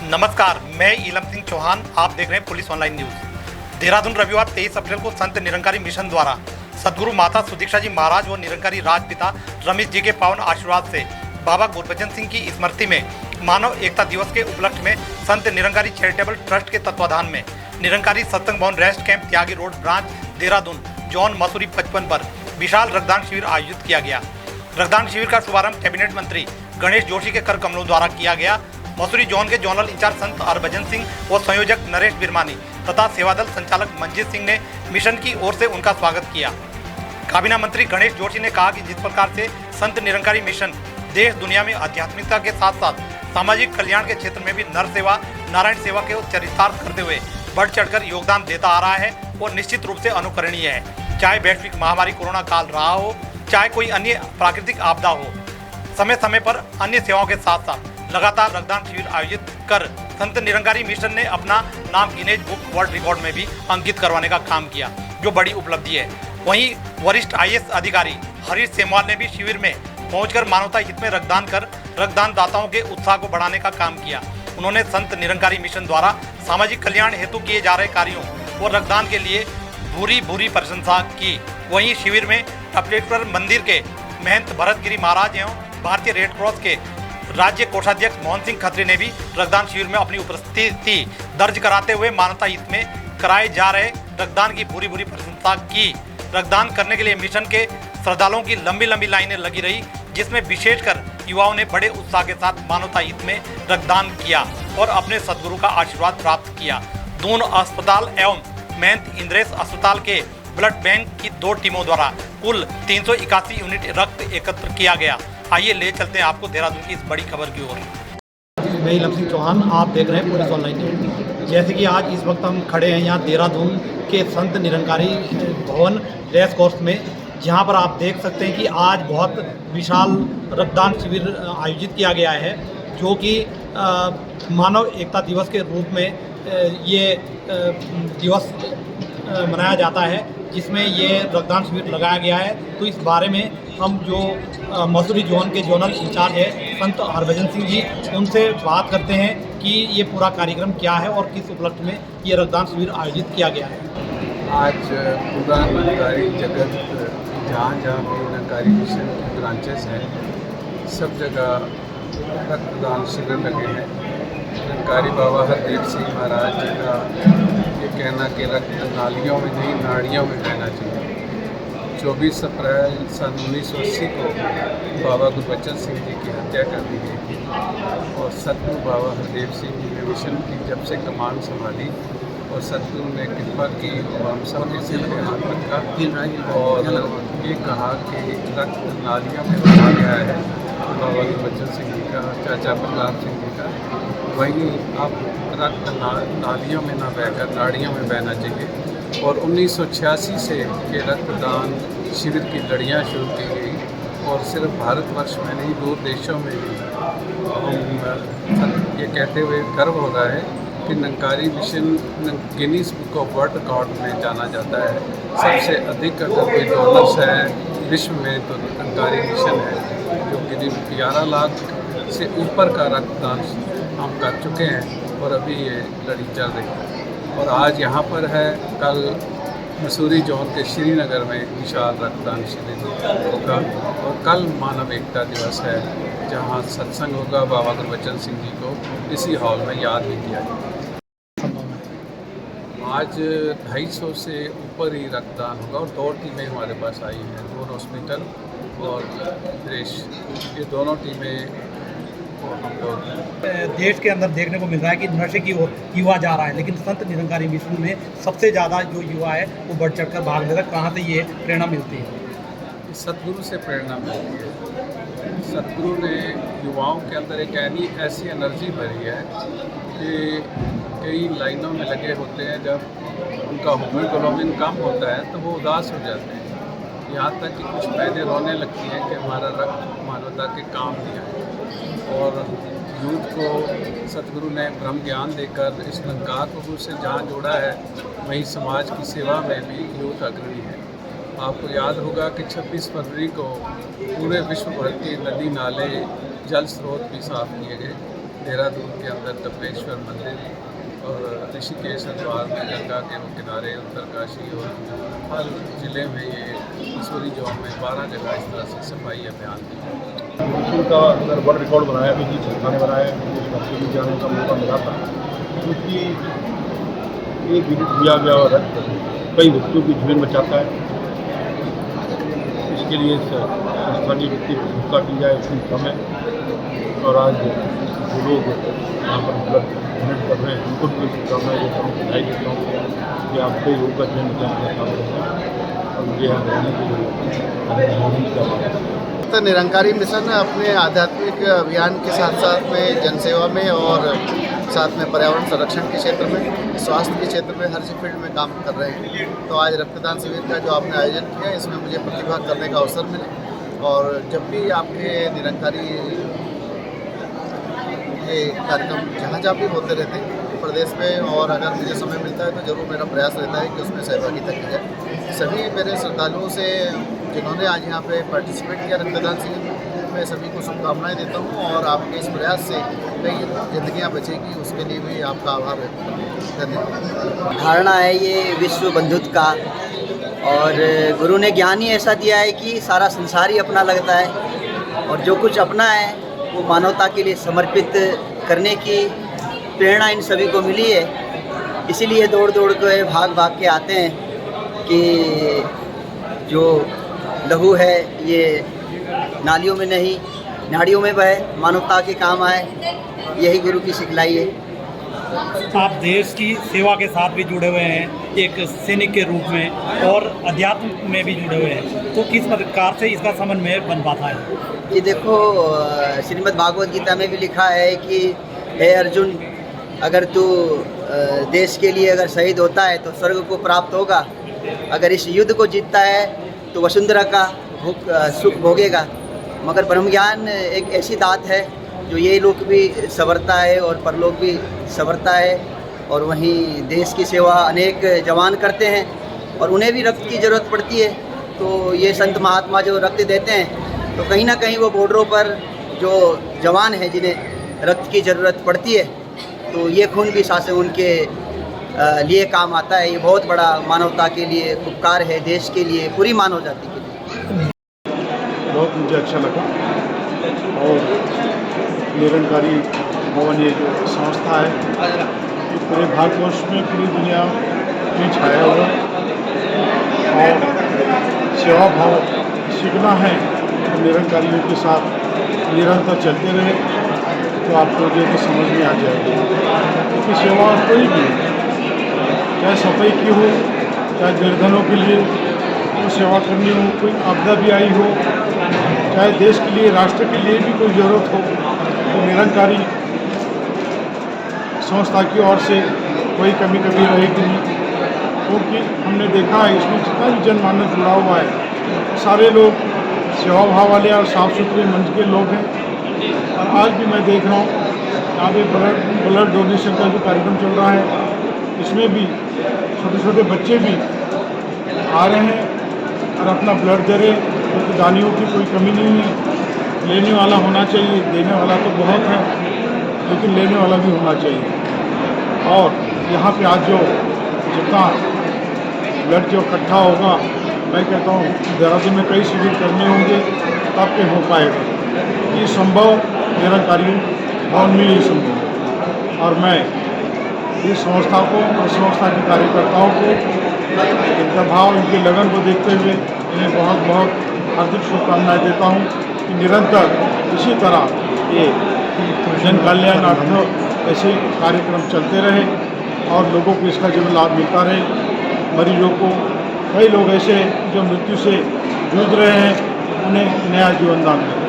नमस्कार, मैं इलम सिंह चौहान। आप देख रहे हैं पुलिस ऑनलाइन न्यूज। देहरादून रविवार 23 अप्रैल को संत निरंकारी मिशन द्वारा सदगुरु माता सुदीक्षा जी महाराज व निरंकारी राजपिता रमेश जी के पावन आशीर्वाद से बाबा गुरबचन सिंह की स्मृति में मानव एकता दिवस के उपलक्ष्य में संत निरंकारी चैरिटेबल ट्रस्ट के तत्वाधान में Nirankari Satsang Bhavan rest camp Tyagi road branch Dehradun zone Mussoorie 55 पर विशाल रक्तदान शिविर आयोजित किया गया। रक्तदान शिविर का शुभारंभ कैबिनेट मंत्री गणेश जोशी के कर कमलों द्वारा किया गया। मसूरी जोन के जोनल इंचार्ज संत हरभजन सिंह व संयोजक नरेश बिरमानी तथा सेवादल संचालक मंजीत सिंह ने मिशन की ओर से उनका स्वागत किया। काबीना मंत्री गणेश जोशी ने कहा कि जिस प्रकार से संत निरंकारी मिशन देश दुनिया में आध्यात्मिकता के साथ साथ सामाजिक कल्याण के क्षेत्र में भी नर सेवा नारायण सेवा के चरितार्थ करते हुए बढ़ चढ़कर योगदान देता आ रहा है और निश्चित रूप से अनुकरणीय है। चाहे वैश्विक महामारी कोरोना काल रहा हो, चाहे कोई अन्य प्राकृतिक आपदा हो, समय समय पर अन्य सेवाओं के साथ साथ लगातार रक्तदान शिविर आयोजित कर संत निरंकारी मिशन ने अपना नाम गिनेज बुक वर्ल्ड रिकॉर्ड में भी अंकित करवाने का काम किया, जो बड़ी उपलब्धि है। वहीं वरिष्ठ आईएएस अधिकारी हरीश सेमवाल ने भी शिविर में पहुंचकर मानवता हित में रक्तदान कर रक्तदान दाताओं के उत्साह को बढ़ाने का काम किया। उन्होंने संत निरंकारी मिशन द्वारा सामाजिक कल्याण हेतु किए जा रहे कार्यों और रक्तदान के लिए भूरी प्रशंसा की। वहीं शिविर में टपलेश्वर मंदिर के महंत भरतगिरी महाराज एवं भारतीय रेड क्रॉस के राज्य कोषाध्यक्ष मोहन सिंह खत्री ने भी रक्तदान शिविर में अपनी उपस्थिति दर्ज कराते हुए मानवता हित में कराए जा रहे रक्तदान की भूरी प्रशंसा की। रक्तदान करने के लिए मिशन के श्रद्धालुओं की लंबी लाइनें लगी रही, जिसमें विशेषकर युवाओं ने बड़े उत्साह के साथ मानवता हित में रक्तदान किया और अपने सदगुरु का आशीर्वाद प्राप्त किया। दून अस्पताल एवं महंत इंद्रेश अस्पताल के ब्लड बैंक की 2 टीमों द्वारा कुल 381 यूनिट रक्त एकत्र किया गया। आइए ले चलते हैं आपको देहरादून की इस बड़ी खबर की ओर। मैं इलम सिंह चौहान, आप देख रहे हैं पुलिस ऑनलाइन न्यूज। जैसे कि आज इस वक्त हम खड़े हैं यहाँ देहरादून के संत निरंकारी भवन रेस कोर्स में, जहाँ पर आप देख सकते हैं कि आज बहुत विशाल रक्तदान शिविर आयोजित किया गया है, जो कि मानव एकता दिवस के रूप में ये दिवस मनाया जाता है, जिसमें ये रक्तदान शिविर लगाया गया है। तो इस बारे में हम जो मसूरी जोन के जोनल इंचार्ज है संत हरभजन सिंह जी, उनसे बात करते हैं कि ये पूरा कार्यक्रम क्या है और किस उपलक्ष्य में ये रक्तदान शिविर आयोजित किया गया है। आज पूरा निरंकारी जगत जहाँ भी निरंकारी मिशन की ब्रांचेस हैं, सब जगह रक्तदान शिविर लगे हैं। निरंकारी बाबा हरदेव सिंह महाराज जी का ये कहना कि रक्त नालियों में नहीं नाड़ियों में बहना चाहिए। 24 अप्रैल सन 1980 को बाबा गुरबचन सिंह जी की हत्या कर दी गई थी और सतगुरु बाबा हरदेव सिंह जी ने मिशन की जब से कमान संभाली और सतगुरु ने कृपा की और हम सब के सिर पे हाथ रखा और ये कहा कि रक्त नालियों में बहा गया है बाबा गुरबचन सिंह जी का, चाचा प्रहलाद सिंह जी का। वहीं अब रक्त नालियों में ना बहकर नाड़ियों में बहना चाहिए। और 1986 से ये रक्तदान शिविर की लड़ियाँ शुरू की गई और सिर्फ भारतवर्ष में नहीं, दूर देशों में भी हम ये कहते हुए गर्व हो रहा है कि Nirankari mission Guinness book of world record में जाना जाता है। सबसे अधिक अगर कोई डोनर्स है विश्व में तो निरंकारी मिशन है, जो करीब 11 लाख से ऊपर का रक्तदान हम कर चुके हैं और अभी ये लड़ी चल रही है। और आज यहाँ पर है, कल मसूरी जोन के श्रीनगर में विशाल रक्तदान शिविर होगा और कल मानव एकता दिवस है, जहाँ सत्संग होगा। बाबा गुरबचन सिंह जी को इसी हॉल में याद भी किया जाएगा। आज 250 से ऊपर ही रक्तदान होगा और 2 टीमें हमारे पास आई हैं, दून हॉस्पिटल और देश, ये दोनों टीमें देश के अंदर देखने को मिल रहा है कि नशे की ओर युवा जा रहा है, लेकिन संत निरंकारी मिशन में सबसे ज़्यादा जो युवा है वो बढ़ चढ़कर भाग लेता है। कहाँ से ये प्रेरणा मिलती है? सतगुरु से प्रेरणा मिलती है। सतगुरु ने युवाओं के अंदर एक ऐसी एनर्जी भरी है कि कई लाइनों में लगे होते हैं, जब उनका हीमोग्लोबिन कम होता है तो वो उदास हो जाते हैं। यहाँ तक कि कुछ बहनें रोने लगती हैं कि हमारा रक्त मानवता के काम दिया है। और यूथ को सतगुरु ने ब्रह्म ज्ञान देकर इस निरंकार प्रभु से जहाँ जोड़ा है, वहीं समाज की सेवा में भी यूथ अग्रणी है। आपको याद होगा कि 26 फरवरी को पूरे विश्व भर के नदी नाले जल स्रोत भी साफ किए गए। देहरादून के अंदर तपेश्वर मंदिर और ऋषिकेश हरिद्वार में गंगा के किनारे, उत्तरकाशी और हर ज़िले में ये मसूरी जोन में 12 जगह इस तरह से सफाई अभियान की। उनका अगर वर्ल्ड रिकॉर्ड बनाया भी जी सरकार ने बनाया, मुझे बच्चे भी जाने का मौका मिला था, क्योंकि एक विजिट दिया गया और कई व्यक्तियों की जीवन बचाता है। इसके लिए संस्था की व्यक्ति प्रशंसा की जाए इसकी कम है। और आज जो लोग यहाँ पर ब्लड डोनेट कर रहे हैं उनको भी शुभकामनाएं देता हूँ, बधाई देता हूँ कि आप कई लोगों का जीवन बचाने का काम करते हैं और मुझे यहाँ रहने के लिए निरंकारी मिशन अपने आध्यात्मिक अभियान के साथ साथ में जनसेवा में और साथ में पर्यावरण संरक्षण के क्षेत्र में, स्वास्थ्य के क्षेत्र में, हर फील्ड में काम कर रहे हैं। तो आज रक्तदान शिविर का जो आपने आयोजन किया, इसमें मुझे प्रतिभाग करने का अवसर मिला। और जब भी आपके निरंकारी ये कार्यक्रम जहाँ जहाँ भी होते रहते हैं प्रदेश में, और अगर मुझे समय मिलता है तो ज़रूर मेरा प्रयास रहता है कि उसमें सहभागिता की जाए। सभी मेरे श्रद्धालुओं से जिन्होंने आज यहाँ पे पार्टिसिपेट किया रक्तदान शिविर में, मैं सभी को शुभकामनाएं देता हूँ और आपके इस प्रयास से कई जिंदगियाँ बचेगी, उसके लिए भी आपका आभार व्यक्त करता हूँ। धन्यवाद। धारणा है ये विश्व बंधुत्व का, और गुरु ने ज्ञान ही ऐसा दिया है कि सारा संसार ही अपना लगता है, और जो कुछ अपना है वो मानवता के लिए समर्पित करने की प्रेरणा इन सभी को मिली है। इसीलिए दौड़ दौड़ के भाग भाग के आते हैं कि जो लहू है ये नालियों में नहीं नाड़ियों में बहे, मानवता के काम आए, यही गुरु की सिखलाई है। आप देश की सेवा के साथ भी जुड़े हुए हैं एक सैनिक के रूप में, और अध्यात्म में भी जुड़े हुए हैं, तो किस प्रकार से इसका समन्वय बन पाता है? ये देखो, श्रीमद् भागवत गीता में भी लिखा है कि हे अर्जुन, अगर तू देश के लिए अगर शहीद होता है तो स्वर्ग को प्राप्त होगा, अगर इस युद्ध को जीतता है तो वसुंधरा का सुख भोगेगा। मगर ब्रह्म ज्ञान एक ऐसी दात है जो ये लोक भी संवरता है और परलोक भी संवरता है, और वहीं देश की सेवा अनेक जवान करते हैं और उन्हें भी रक्त की ज़रूरत पड़ती है। तो ये संत महात्मा जो रक्त देते हैं, तो कहीं ना कहीं वो बॉर्डरों पर जो जवान हैं जिन्हें रक्त की ज़रूरत पड़ती है, तो ये खून भी सांसें उनके लिए काम आता है। ये बहुत बड़ा मानवता के लिए उपकार है, देश के लिए, पूरी मानव जाति के लिए। बहुत मुझे अच्छा लगा। और निरंकारी भवन ये जो संस्था है ये पूरे भारतवर्ष में, पूरी दुनिया में छाया हुआ, और सेवा भाव सीखना है तो निरंकारियों के साथ निरंतर चलते रहे तो आपको जो तो समझ में आ जाएगी। क्योंकि सेवा कोई भी, चाहे सफाई की हो, चाहे निर्धनों के लिए कोई सेवा करनी हो, कोई आपदा भी आई हो, चाहे देश के लिए, राष्ट्र के लिए भी कोई ज़रूरत हो, तो निरंकारी संस्था की ओर से कोई कमी रहेगी नहीं। क्योंकि हमने देखा है इसमें जितना भी जनमानस जुड़ा हुआ है, सारे लोग सेवा भाव वाले और साफ़ सुथरे मन के लोग हैं। और आज भी मैं देख रहा हूँ यहाँ पे ब्लड डोनेशन का जो कार्यक्रम चल रहा है, इसमें भी छोटे छोटे बच्चे भी आ रहे हैं और अपना ब्लड दे रहे हैं। क्योंकि दानियों की कोई कमी नहीं है, लेने वाला होना चाहिए, देने वाला तो बहुत है लेकिन लेने वाला भी होना चाहिए। और यहाँ पे आज जो जितना ब्लड जो इकट्ठा होगा, मैं कहता हूँ देहरादून में कई शिविर करने होंगे तब के हो पाएगा। ये संभव निरंकारी भवन में ही संभव है। और मैं इस संस्था को और संस्था के कार्यकर्ताओं को इनका भाव, इनकी लगन को देखते हुए इन्हें बहुत बहुत हार्दिक शुभकामनाएं देता हूँ कि निरंतर इसी तरह ये जन कल्याणार्थ ऐसे कार्यक्रम चलते रहे और लोगों को इसका जो लाभ मिलता रहे। मरीजों को, कई लोग ऐसे जो मृत्यु से जूझ रहे हैं, उन्हें नया जीवन दान मिले।